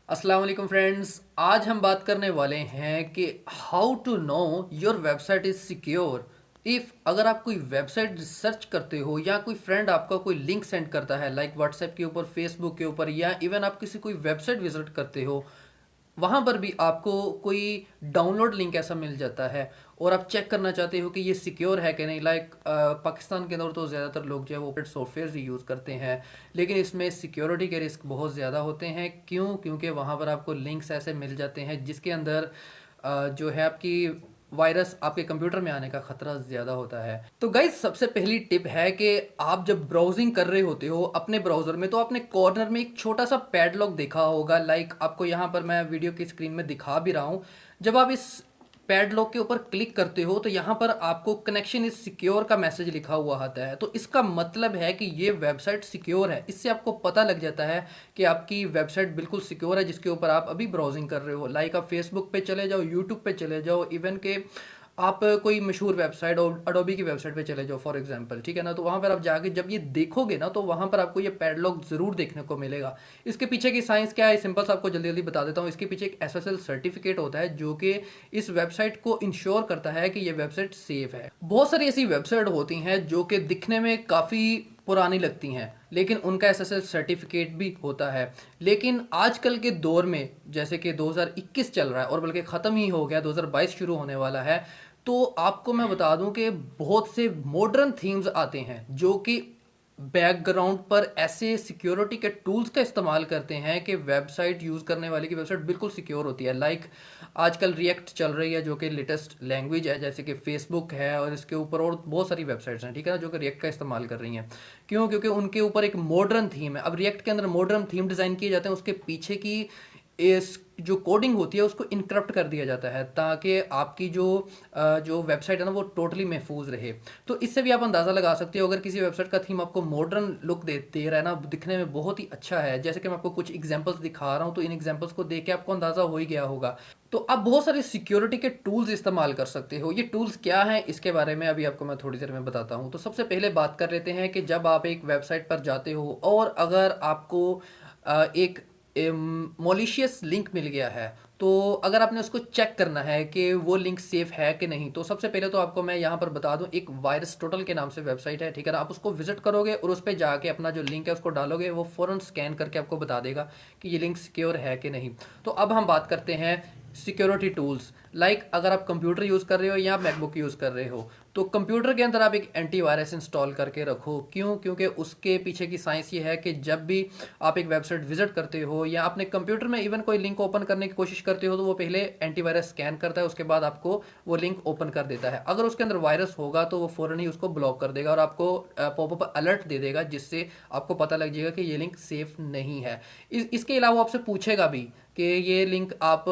अस्सलाम वालेकुम फ्रेंड्स। आज हम बात करने वाले हैं कि how to know your website is secure. If अगर आप कोई वेबसाइट सर्च करते हो या कोई फ्रेंड आपका कोई लिंक सेंड करता है लाइक व्हाट्सएप के ऊपर, फेसबुक के ऊपर, या इवन आप किसी कोई वेबसाइट विजिट करते हो, वहाँ पर भी आपको कोई डाउनलोड लिंक ऐसा मिल जाता है और आप चेक करना चाहते हो कि ये सिक्योर है कि नहीं। लाइक पाकिस्तान के अंदर तो ज़्यादातर लोग जो है वो सॉफ्टवेयर ही यूज़ करते हैं, लेकिन इसमें सिक्योरिटी के रिस्क बहुत ज़्यादा होते हैं। क्यों? क्योंकि वहाँ पर आपको लिंक्स ऐसे मिल जाते हैं जिसके अंदर जो है आपकी वायरस आपके कंप्यूटर में आने का खतरा ज़्यादा होता है। तो गाइज सबसे पहली टिप है कि आप जब ब्राउजिंग कर रहे होते हो अपने ब्राउज़र में, तो आपने कॉर्नर में एक छोटा सा पैडलॉक देखा होगा। लाइक आपको यहाँ पर मैं वीडियो की स्क्रीन में दिखा भी रहा हूँ। जब आप इस पैडलॉक के ऊपर क्लिक करते हो तो यहाँ पर आपको कनेक्शन इज सिक्योर का मैसेज लिखा हुआ आता है। तो इसका मतलब है कि ये वेबसाइट सिक्योर है। इससे आपको पता लग जाता है कि आपकी वेबसाइट बिल्कुल सिक्योर है जिसके ऊपर आप अभी ब्राउजिंग कर रहे हो। लाइक आप फेसबुक पे चले जाओ, यूट्यूब पे चले जाओ, इवन के आप कोई मशहूर वेबसाइट और अडोबी की वेबसाइट पे चले जाओ फॉर एग्जांपल, ठीक है ना। तो वहाँ पर आप जाके जब ये देखोगे ना, तो वहाँ पर आपको ये पैडलॉक ज़रूर देखने को मिलेगा। इसके पीछे की साइंस क्या है, सिंपल सा आपको जल्दी जल्दी बता देता हूँ। इसके पीछे एक एसएसएल सर्टिफिकेट होता है जो कि इस वेबसाइट को इंश्योर करता है कि ये वेबसाइट सेफ है। बहुत सारी ऐसी वेबसाइट होती हैं जो कि दिखने में काफ़ी पुरानी लगती हैं, लेकिन उनका एसएसएल सर्टिफिकेट भी होता है। लेकिन आजकल के दौर में जैसे कि 2021 चल रहा है और बल्कि ख़त्म ही हो गया, 2022 शुरू होने वाला है, तो आपको मैं बता दूं कि बहुत से मॉडर्न थीम्स आते हैं जो कि बैकग्राउंड पर ऐसे सिक्योरिटी के टूल्स का इस्तेमाल करते हैं कि वेबसाइट यूज़ करने वाले की वेबसाइट बिल्कुल सिक्योर होती है। लाइक आजकल रिएक्ट चल रही है जो कि लेटेस्ट लैंग्वेज है, जैसे कि फेसबुक है और इसके ऊपर और बहुत सारी वेबसाइट्स हैं, ठीक है ना, जो कि रिएक्ट का इस्तेमाल कर रही हैं। क्यों? क्योंकि उनके ऊपर एक मॉडर्न थीम है। अब रिएक्ट के अंदर मॉडर्न थीम डिज़ाइन किए जाते हैं, उसके पीछे की इस जो कोडिंग होती है उसको इनक्रप्ट कर दिया जाता है ताकि आपकी जो वेबसाइट है ना वो टोटली महफूज रहे। तो इससे भी आप अंदाज़ा लगा सकते हो, अगर किसी वेबसाइट का थीम आपको मॉडर्न लुक दे रहा है ना, दिखने में बहुत ही अच्छा है, जैसे कि मैं आपको कुछ एग्जांपल्स दिखा रहा हूँ, तो इन एग्जांपल्स को देख के आपको अंदाज़ा हो ही गया होगा। तो आप बहुत सारे सिक्योरिटी के टूल्स इस्तेमाल कर सकते हो। ये टूल्स क्या हैं इसके बारे में अभी आपको मैं थोड़ी देर में बताता हूँ। तो सबसे पहले बात कर लेते हैं कि जब आप एक वेबसाइट पर जाते हो और अगर आपको एक मॉलिशियस लिंक मिल गया है, तो अगर आपने उसको चेक करना है कि वो लिंक सेफ है कि नहीं, तो सबसे पहले तो आपको मैं यहाँ पर बता दूं, एक वायरस टोटल के नाम से वेबसाइट है, ठीक है ना। आप उसको विजिट करोगे और उस पर जाके अपना जो लिंक है उसको डालोगे, वो फ़ौरन स्कैन करके आपको बता देगा कि ये लिंक सिक्योर है कि नहीं। तो अब हम बात करते हैं सिक्योरिटी टूल्स। लाइक अगर आप कंप्यूटर यूज़ कर रहे हो या मैकबुक यूज़ कर रहे हो, तो कंप्यूटर के अंदर आप एक एंटीवायरस इंस्टॉल करके रखो। क्यों? क्योंकि उसके पीछे की साइंस ये है कि जब भी आप एक वेबसाइट विजिट करते हो या अपने कंप्यूटर में इवन कोई लिंक ओपन करने की कोशिश करते हो, तो वो पहले एंटीवायरस स्कैन करता है, उसके बाद आपको वो लिंक ओपन कर देता है। अगर उसके अंदर वायरस होगा तो वो फ़ौरन ही उसको ब्लॉक कर देगा और आपको पॉपअप अलर्ट दे देगा, जिससे आपको पता लग जाएगा कि ये लिंक सेफ नहीं है। इसके अलावा आपसे पूछेगा भी कि ये लिंक आप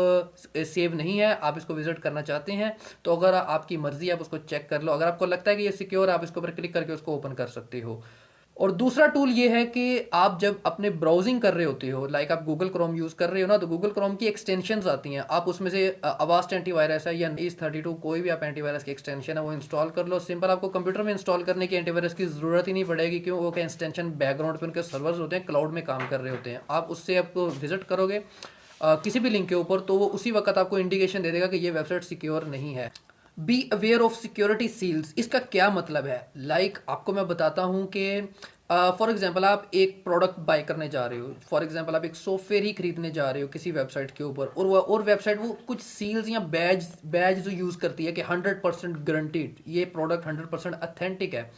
सेव नहीं है, आप इसको विजिट करना चाहते हैं, तो अगर आपकी मर्जी आप उसको चेक कर लो। अगर आपको लगता है कि ये सिक्योर है, आप इसके ऊपर क्लिक करके उसको ओपन कर सकते हो। और दूसरा टूल ये है कि आप जब अपने ब्राउजिंग कर रहे होते हो, लाइक आप गूगल क्रोम यूज़ कर रहे हो ना, तो गूगल क्रोम की एक्सटेंशंस आती हैं। आप उसमें से अवास्ट एंटीवायरस है या नीस 32, कोई भी आप एंटीवायरस की एक्सटेंशन है वो इंस्टॉल कर लो। सिंपल, आपको कंप्यूटर में इंस्टॉल करने की एंटीवायरस की ज़रूरत ही नहीं पड़ेगी, क्यों? वो क्या एक्सटेंशन बैकग्राउंड पे उनके सर्वर्स होते हैं, क्लाउड में काम कर रहे होते हैं। आप उससे आपको विजिट करोगे किसी भी लिंक के ऊपर, तो वो उसी वक्त आपको इंडिकेशन दे देगा कि ये वेबसाइट सिक्योर नहीं है। Be aware of security seals. इसका क्या मतलब है? लाइक आपको मैं बताता हूँ कि फॉर एग्जांपल आप एक प्रोडक्ट बाय करने जा रहे हो, फॉर एग्जांपल आप एक सॉफ्टवेयर ही खरीदने जा रहे हो किसी वेबसाइट के ऊपर, और वेबसाइट वो कुछ सील्स या बैज बैज जो यूज़ करती है कि 100% गारंटीड, ये प्रोडक्ट 100% अथेंटिक है।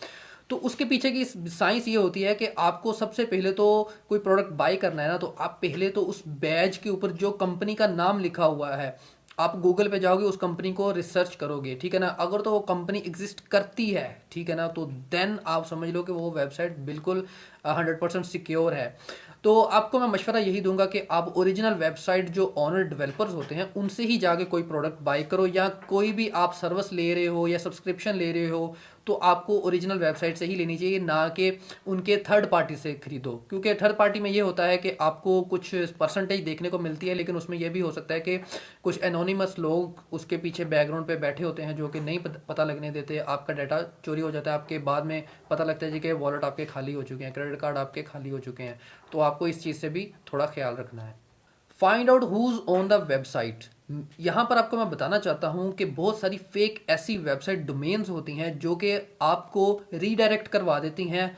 तो उसके पीछे की साइंस ये होती है कि आपको सबसे पहले तो कोई प्रोडक्ट बाय करना है ना, तो आप पहले तो उस बैज के ऊपर जो कंपनी का नाम लिखा हुआ है, आप गूगल पे जाओगे, उस कंपनी को रिसर्च करोगे, ठीक है ना। अगर तो वो कंपनी एग्जिस्ट करती है, ठीक है ना, तो देन आप समझ लो कि वो वेबसाइट बिल्कुल 100% सिक्योर है। तो आपको मैं मशवरा यही दूंगा कि आप ओरिजिनल वेबसाइट जो ऑनर डेवलपर्स होते हैं उनसे ही जाके कोई प्रोडक्ट बाय करो, या कोई भी आप सर्विस ले रहे हो या सब्सक्रिप्शन ले रहे हो, तो आपको ओरिजिनल वेबसाइट से ही लेनी चाहिए, ना कि उनके थर्ड पार्टी से खरीदो। क्योंकि थर्ड पार्टी में ये होता है कि आपको कुछ परसेंटेज देखने को मिलती है, लेकिन उसमें यह भी हो सकता है कि कुछ एनोनिमस लोग उसके पीछे बैकग्राउंड पे बैठे होते हैं जो कि नहीं पता लगने देते, आपका डाटा चोरी हो जाता है, आपके बाद में पता लगता है जी कि वॉलेट आपके खाली हो चुके हैं, क्रेडिट कार्ड आपके खाली हो चुके हैं। तो आपको इस चीज़ से भी थोड़ा ख्याल रखना है। Find out who's on the website. यहाँ पर आपको मैं बताना चाहता हूँ कि बहुत सारी फेक ऐसी वेबसाइट डोमेन्स होती हैं जो कि आपको रीडायरेक्ट करवा देती हैं।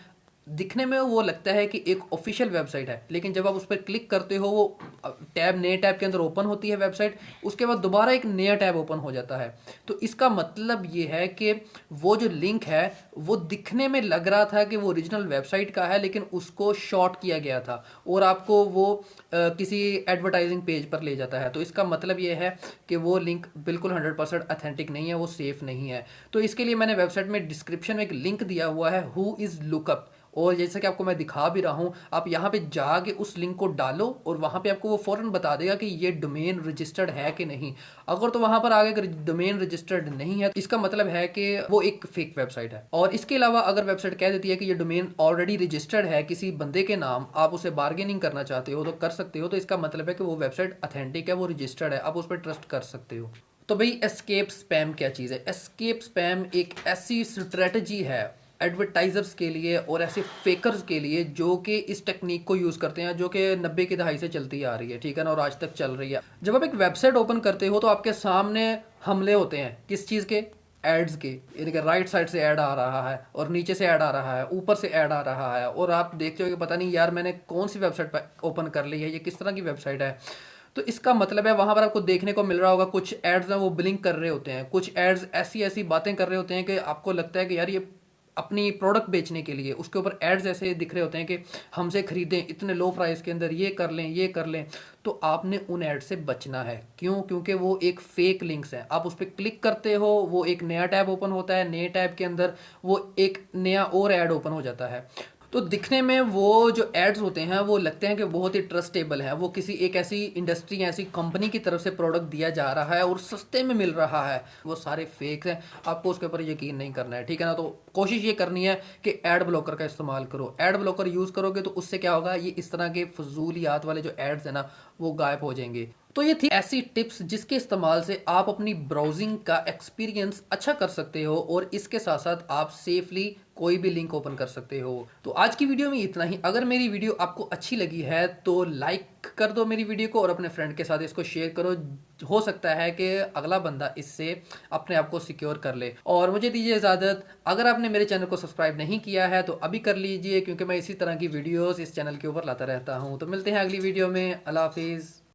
दिखने में वो लगता है कि एक ऑफिशियल वेबसाइट है, लेकिन जब आप उस पर क्लिक करते हो वो टैब नए टैब के अंदर ओपन होती है वेबसाइट, उसके बाद दोबारा एक नया टैब ओपन हो जाता है। तो इसका मतलब ये है कि वो जो लिंक है वो दिखने में लग रहा था कि वो ओरिजिनल वेबसाइट का है, लेकिन उसको शॉर्ट किया गया था और आपको वो किसी एडवर्टाइजिंग पेज पर ले जाता है। तो इसका मतलब ये है कि वो लिंक बिल्कुल 100% अथेंटिक नहीं है, वो सेफ नहीं है। तो इसके लिए मैंने वेबसाइट में डिस्क्रिप्शन में एक लिंक दिया हुआ है, हु इज़ लुकअप। और जैसे कि आपको मैं दिखा भी रहा हूँ, आप यहाँ पे जाके उस लिंक को डालो और वहाँ पे आपको वो फ़ौरन बता देगा कि ये डोमेन रजिस्टर्ड है कि नहीं। अगर तो वहाँ पर आगे अगर डोमेन रजिस्टर्ड नहीं है, इसका मतलब है कि वो एक फेक वेबसाइट है। और इसके अलावा अगर वेबसाइट कह देती है कि ये डोमेन ऑलरेडी रजिस्टर्ड है किसी बंदे के नाम, आप उसे बार्गेनिंग करना चाहते हो तो कर सकते हो, तो इसका मतलब है कि वो वेबसाइट अथेंटिक है, वो रजिस्टर्ड है, आप उस पर ट्रस्ट कर सकते हो। तो भाई एस्केप स्पैम क्या चीज़ है? एस्केप स्पैम एक ऐसी स्ट्रेटजी है एडवर्टाइजर्स के लिए और ऐसे फेकर्स के लिए जो कि इस टेक्निक को यूज़ करते हैं, जो कि 90 की दहाई से चलती आ रही है, ठीक है ना, और आज तक चल रही है। जब आप एक वेबसाइट ओपन करते हो तो आपके सामने हमले होते हैं, किस चीज़ के? एड्स के। यानी कि राइट साइड से ऐड आ रहा है और नीचे से ऐड आ रहा है, ऊपर से ऐड आ रहा है, और आप देखते हो कि पता नहीं यार मैंने कौन सी वेबसाइट पर ओपन कर ली है, ये किस तरह की वेबसाइट है। तो इसका मतलब है वहां पर आपको देखने को मिल रहा होगा कुछ एड्स हैं वो ब्लिंक कर रहे होते हैं, कुछ एड्स ऐसी ऐसी बातें कर रहे होते हैं कि आपको लगता है कि यार ये अपनी प्रोडक्ट बेचने के लिए उसके ऊपर एड्स ऐसे दिख रहे होते हैं कि हमसे खरीदें इतने लो प्राइस के अंदर, ये कर लें ये कर लें। तो आपने उन एड से बचना है। क्यों? क्योंकि वो एक फेक लिंक्स हैं। आप उस पर क्लिक करते हो, वो एक नया टैब ओपन होता है, नए टैब के अंदर वो एक नया और ऐड ओपन हो जाता है। तो दिखने में वो जो एड्स होते हैं वो लगते हैं कि बहुत ही ट्रस्टेबल है, वो किसी एक ऐसी इंडस्ट्री ऐसी कंपनी की तरफ से प्रोडक्ट दिया जा रहा है और सस्ते में मिल रहा है। वो सारे फेक हैं, आपको उसके ऊपर यकीन नहीं करना है, ठीक है ना। तो कोशिश ये करनी है कि एड ब्लॉकर का इस्तेमाल करो। एड ब्लॉकर यूज़ करोगे तो उससे क्या होगा, ये इस तरह के फजूलियात वाले जो एड्स हैं ना वो गायब हो जाएंगे। तो ये थी ऐसी टिप्स जिसके इस्तेमाल से आप अपनी ब्राउजिंग का एक्सपीरियंस अच्छा कर सकते हो और इसके साथ साथ आप सेफली कोई भी लिंक ओपन कर सकते हो। तो आज की वीडियो में इतना ही। अगर मेरी वीडियो आपको अच्छी लगी है तो लाइक कर दो मेरी वीडियो को और अपने फ्रेंड के साथ इसको शेयर करो। हो सकता है कि अगला बंदा इससे अपने आप को सिक्योर कर ले। और मुझे दीजिए इजाज़त। अगर आपने मेरे चैनल को सब्सक्राइब नहीं किया है तो अभी कर लीजिए, क्योंकि मैं इसी तरह की वीडियोस इस चैनल के ऊपर लाता रहता हूँ। तो मिलते हैं अगली वीडियो में। अल्लाह हाफिज़।